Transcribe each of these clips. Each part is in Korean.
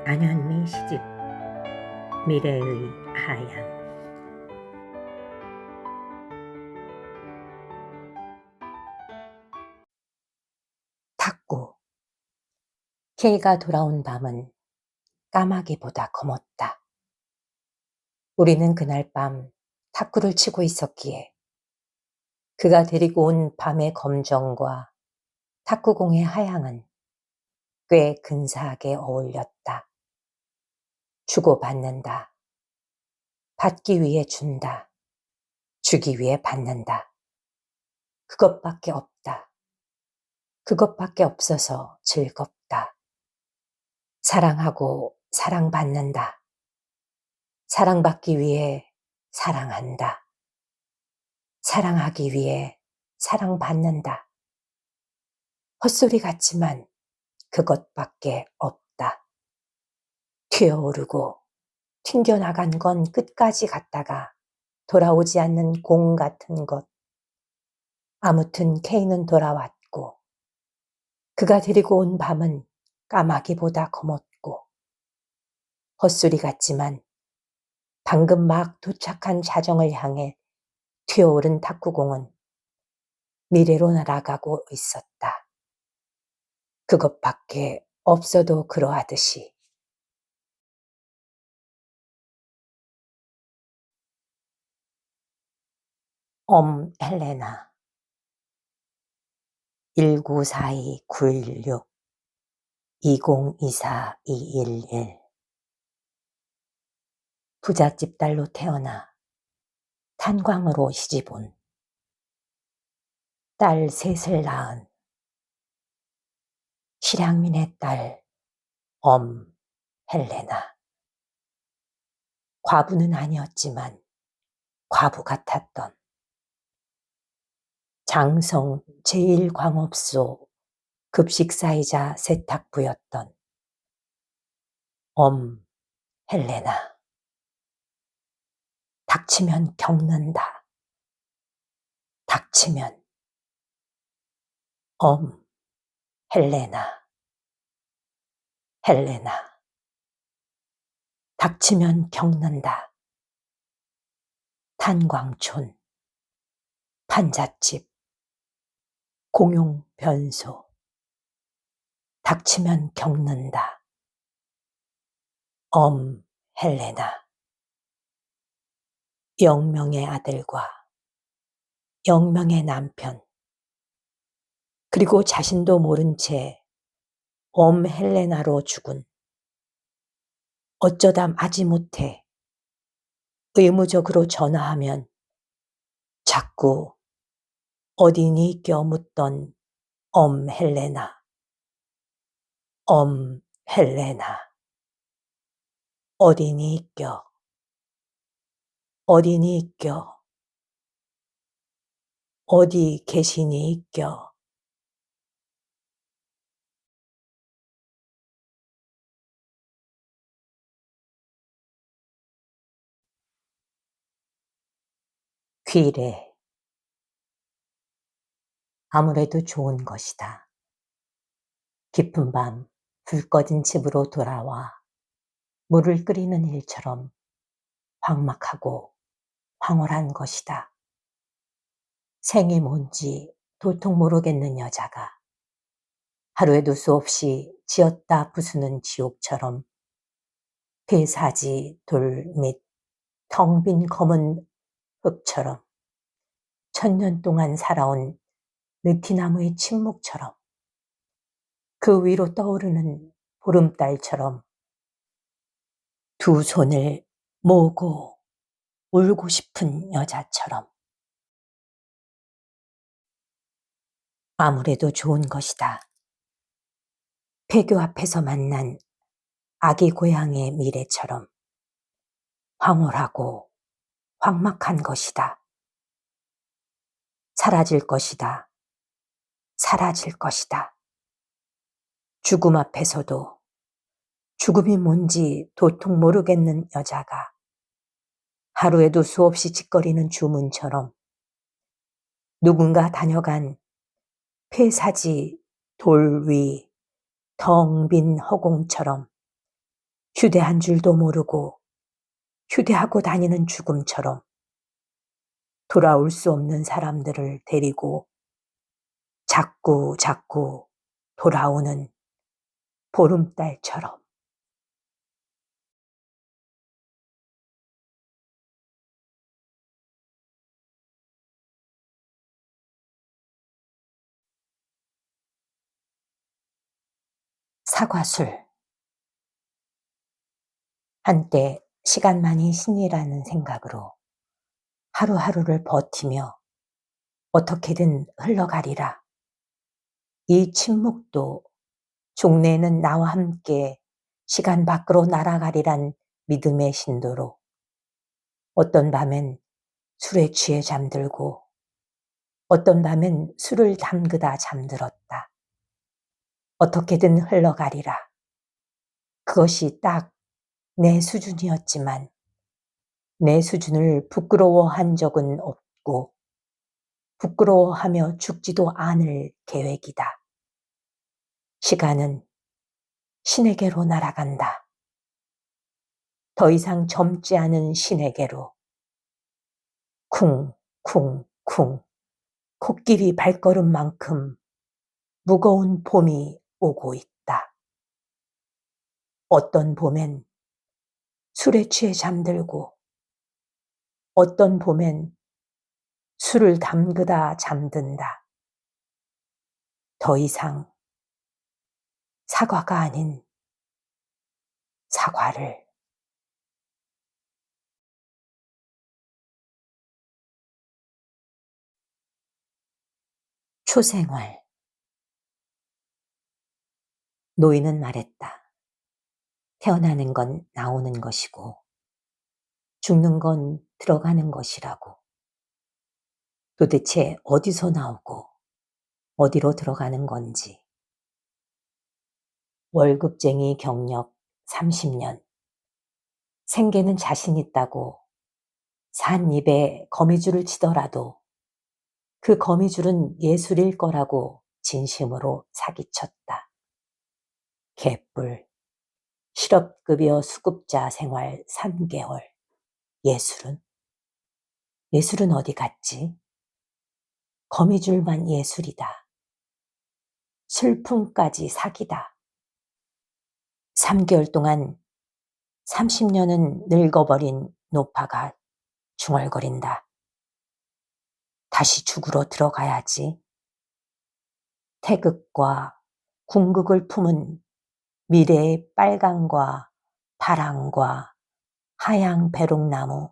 안현미 시집 미래의 하얀. 탁구. K가 돌아온 밤은 까마귀보다 검었다. 우리는 그날 밤 탁구를 치고 있었기에 그가 데리고 온 밤의 검정과 탁구공의 하양은 꽤 근사하게 어울렸다. 주고받는다. 받기 위해 준다. 주기 위해 받는다. 그것밖에 없다. 그것밖에 없어서 즐겁다. 사랑하고 사랑받는다. 사랑받기 위해 사랑한다. 사랑하기 위해 사랑받는다. 헛소리 같지만 그것밖에 없다. 튀어오르고 튕겨나간 건 끝까지 갔다가 돌아오지 않는 공 같은 것. 아무튼 K는 돌아왔고 그가 데리고 온 밤은 까마귀보다 검었고 헛소리 같지만 방금 막 도착한 자정을 향해 튀어오른 탁구공은 미래로 날아가고 있었다. 그것밖에 없어도 그러하듯이. 헬레나 1942-916 2024-211 부잣집 딸로 태어나 탄광으로 시집온 딸 셋을 낳은 실향민의 딸 헬레나. 과부는 아니었지만 과부 같았던 장성 제1광업소 급식사이자 세탁부였던 헬레나. 닥치면 겪는다. 닥치면 헬레나. 헬레나. 닥치면 겪는다. 탄광촌, 판잣집, 공용변소. 닥치면 겪는다. 헬레나. 영명의 아들과 영명의 남편, 그리고 자신도 모른 채 헬레나로 죽은, 어쩌다 마지못해 의무적으로 전화하면 자꾸 어디니 껴묻던 헬레나. 헬레나. 어디니 껴. 어디니 껴. 어디 계시니 껴. 귀래. 아무래도 좋은 것이다. 깊은 밤 불 꺼진 집으로 돌아와 물을 끓이는 일처럼 황막하고 황홀한 것이다. 생이 뭔지 도통 모르겠는 여자가 하루에도 수없이 지었다 부수는 지옥처럼 폐사지 돌 및 텅 빈 검은 흙처럼 천년 동안 살아온 느티나무의 침묵처럼 그 위로 떠오르는 보름달처럼 두 손을 모으고 울고 싶은 여자처럼. 아무래도 좋은 것이다. 폐교 앞에서 만난 아기 고향의 미래처럼 황홀하고 황막한 것이다. 사라질 것이다. 사라질 것이다. 죽음 앞에서도 죽음이 뭔지 도통 모르겠는 여자가 하루에도 수없이 짓거리는 주문처럼 누군가 다녀간 폐사지 돌 위 텅 빈 허공처럼 휴대한 줄도 모르고 휴대하고 다니는 죽음처럼 돌아올 수 없는 사람들을 데리고 자꾸 자꾸 돌아오는 보름달처럼. 사과술. 한때 시간만이 신이라는 생각으로 하루하루를 버티며 어떻게든 흘러가리라. 이 침묵도 종래에는 나와 함께 시간 밖으로 날아가리란 믿음의 신도로 어떤 밤엔 술에 취해 잠들고 어떤 밤엔 술을 담그다 잠들었다. 어떻게든 흘러가리라. 그것이 딱 내 수준이었지만 내 수준을 부끄러워한 적은 없고 부끄러워하며 죽지도 않을 계획이다. 시간은 신에게로 날아간다. 더 이상 젊지 않은 신에게로. 쿵, 쿵, 쿵. 코끼리 발걸음만큼 무거운 봄이 오고 있다. 어떤 봄엔 술에 취해 잠들고 어떤 봄엔 술을 담그다 잠든다. 더 이상 사과가 아닌 사과를. 초생활. 노인은 말했다. 태어나는 건 나오는 것이고 죽는 건 들어가는 것이라고. 도대체 어디서 나오고 어디로 들어가는 건지. 월급쟁이 경력 30년. 생계는 자신 있다고 산입에 거미줄을 치더라도 그 거미줄은 예술일 거라고 진심으로 사기쳤다. 개뿔. 실업급여 수급자 생활 3개월. 예술은? 예술은 어디 갔지? 거미줄만 예술이다. 슬픔까지 사기다. 3개월 동안 30년은 늙어버린 노파가 중얼거린다. 다시 죽으러 들어가야지. 태극과 궁극을 품은 미래의 빨강과 파랑과 하양 배롱나무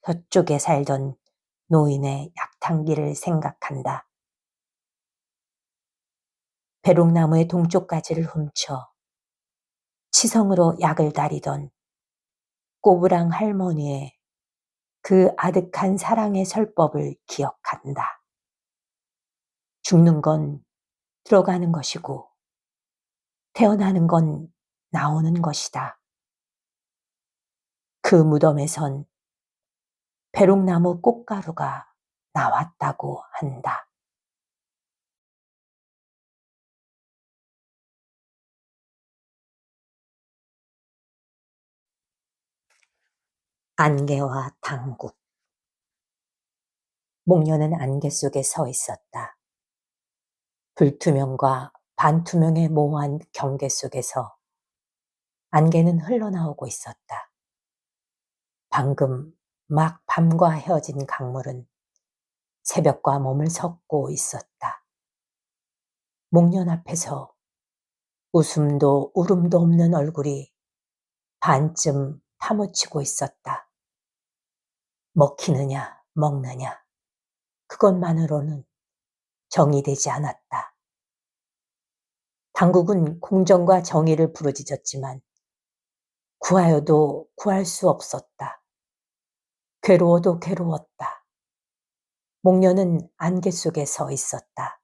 저쪽에 살던 노인의 약탕기를 생각한다. 배롱나무의 동쪽 가지를 훔쳐 치성으로 약을 다리던 꼬부랑 할머니의 그 아득한 사랑의 설법을 기억한다. 죽는 건 들어가는 것이고 태어나는 건 나오는 것이다. 그 무덤에선 배롱나무 꽃가루가 나왔다고 한다. 안개와 당국. 목련은 안개 속에 서 있었다. 불투명과 반투명의 모호한 경계 속에서 안개는 흘러나오고 있었다. 방금 막 밤과 헤어진 강물은 새벽과 몸을 섞고 있었다. 목련 앞에서 웃음도 울음도 없는 얼굴이 반쯤 파묻히고 있었다. 먹히느냐 먹느냐 그것만으로는 정의되지 않았다. 당국은 공정과 정의를 부르짖었지만 구하여도 구할 수 없었다. 괴로워도 괴로웠다. 목련은 안개 속에 서 있었다.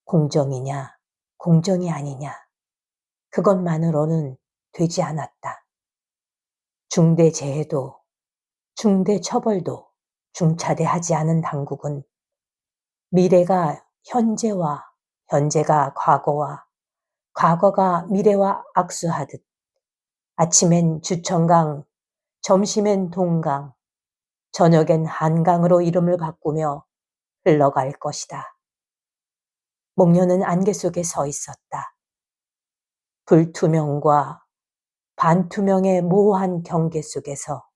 공정이냐 공정이 아니냐 그것만으로는 되지 않았다. 중대재해도 중대처벌도 중차대하지 않은 당국은 미래가 현재와 현재가 과거와 과거가 미래와 악수하듯 아침엔 주천강, 점심엔 동강, 저녁엔 한강으로 이름을 바꾸며 흘러갈 것이다. 목련은 안개 속에 서 있었다. 불투명과 반투명의 모호한 경계 속에서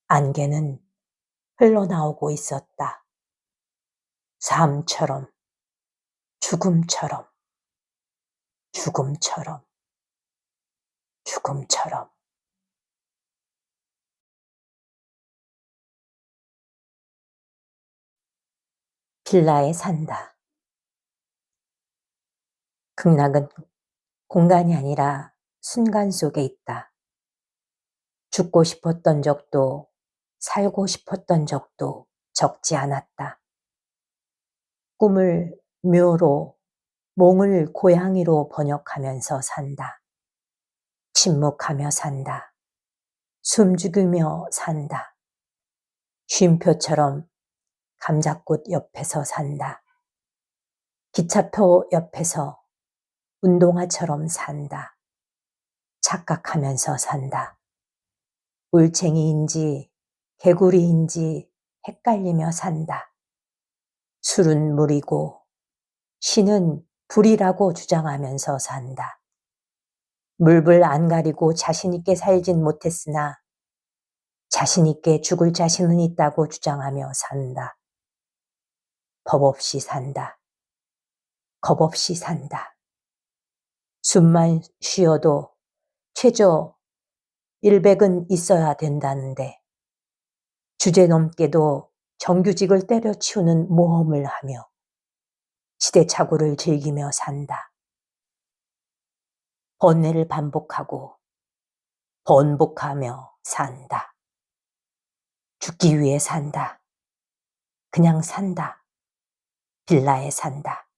안개는 흘러나오고 있었다. 삶처럼, 죽음처럼, 죽음처럼, 죽음처럼. 빌라에 산다. 극락은 공간이 아니라 순간 속에 있다. 죽고 싶었던 적도 살고 싶었던 적도 적지 않았다. 꿈을 묘로, 몽을 고양이로 번역하면서 산다. 침묵하며 산다. 숨죽이며 산다. 쉼표처럼 감자꽃 옆에서 산다. 기차표 옆에서 운동화처럼 산다. 착각하면서 산다. 울챙이인지 개구리인지 헷갈리며 산다. 술은 물이고 신은 불이라고 주장하면서 산다. 물불 안 가리고 자신있게 살진 못했으나 자신있게 죽을 자신은 있다고 주장하며 산다. 법 없이 산다. 겁 없이 산다. 숨만 쉬어도 최저 100은 있어야 된다는데 주제넘게도 정규직을 때려치우는 모험을 하며 시대착오를 즐기며 산다. 번뇌를 반복하고 번복하며 산다. 죽기 위해 산다. 그냥 산다. 빌라에 산다.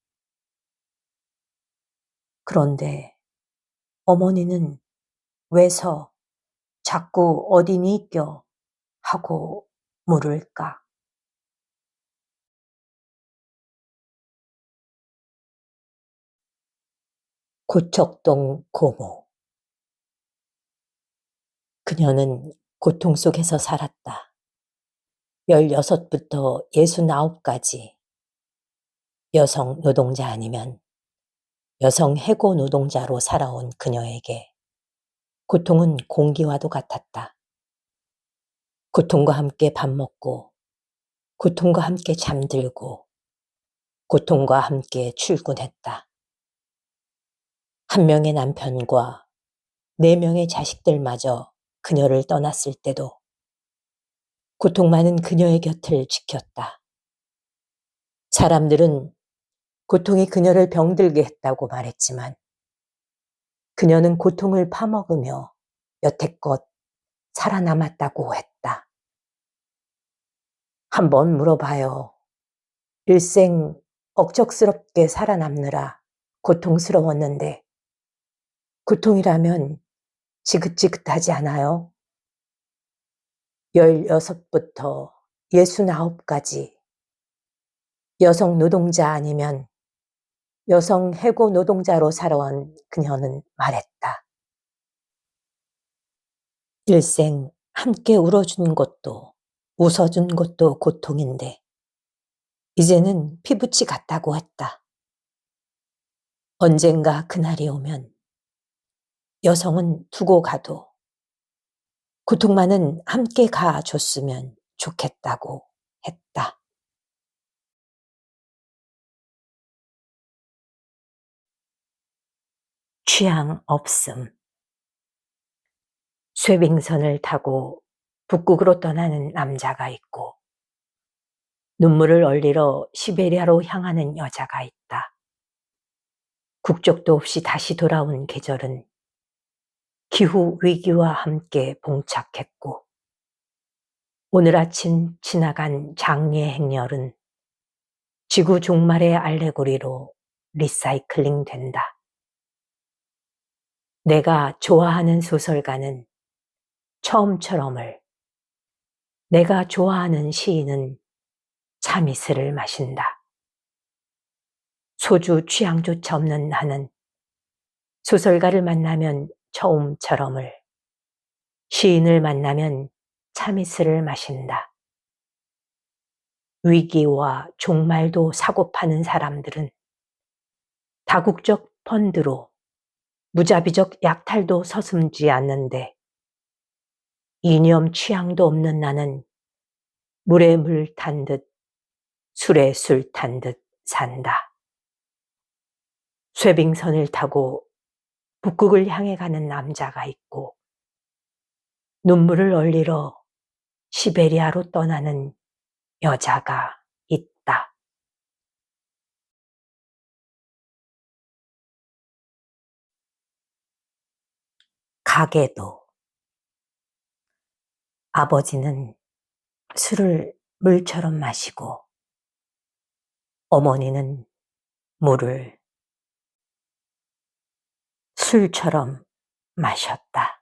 그런데 어머니는 왜서 자꾸 어디니 껴 하고 물을까? 고척동 고모. 그녀는 고통 속에서 살았다. 16부터 69까지 여성 노동자 아니면 여성 해고 노동자로 살아온 그녀에게 고통은 공기와도 같았다. 고통과 함께 밥 먹고, 고통과 함께 잠들고, 고통과 함께 출근했다. 한 명의 남편과 4명의 자식들마저 그녀를 떠났을 때도 고통 많은 그녀의 곁을 지켰다. 사람들은 고통이 그녀를 병들게 했다고 말했지만 그녀는 고통을 파먹으며 여태껏 살아남았다고 했다. 한번 물어봐요. 일생 억척스럽게 살아남느라 고통스러웠는데 고통이라면 지긋지긋하지 않아요? 16부터 69까지 여성 노동자 아니면 여성 해고 노동자로 살아온 그녀는 말했다. 일생 함께 울어준 것도 웃어준 것도 고통인데 이제는 피부치 같다고 했다. 언젠가 그날이 오면 여성은 두고 가도 고통만은 함께 가줬으면 좋겠다고 했다. 취향 없음. 쇠빙선을 타고 북극으로 떠나는 남자가 있고 눈물을 얼리러 시베리아로 향하는 여자가 있다. 국적도 없이 다시 돌아온 계절은 기후 위기와 함께 봉착했고 오늘 아침 지나간 장례 행렬은 지구 종말의 알레고리로 리사이클링 된다. 내가 좋아하는 소설가는 처음처럼을, 내가 좋아하는 시인은 참이슬을 마신다. 소주 취향조차 없는 나는 소설가를 만나면 처음처럼을 시인을 만나면 참이슬을 마신다. 위기와 종말도 사고 파는 사람들은 다국적 펀드로 무자비적 약탈도 서슴지 않는데 이념 취향도 없는 나는 물에 물 탄 듯 술에 술 탄 듯 산다. 쇠빙선을 타고 북극을 향해 가는 남자가 있고 눈물을 얼리러 시베리아로 떠나는 여자가 있다. 가게도. 아버지는 술을 물처럼 마시고 어머니는 물을 술처럼 마셨다.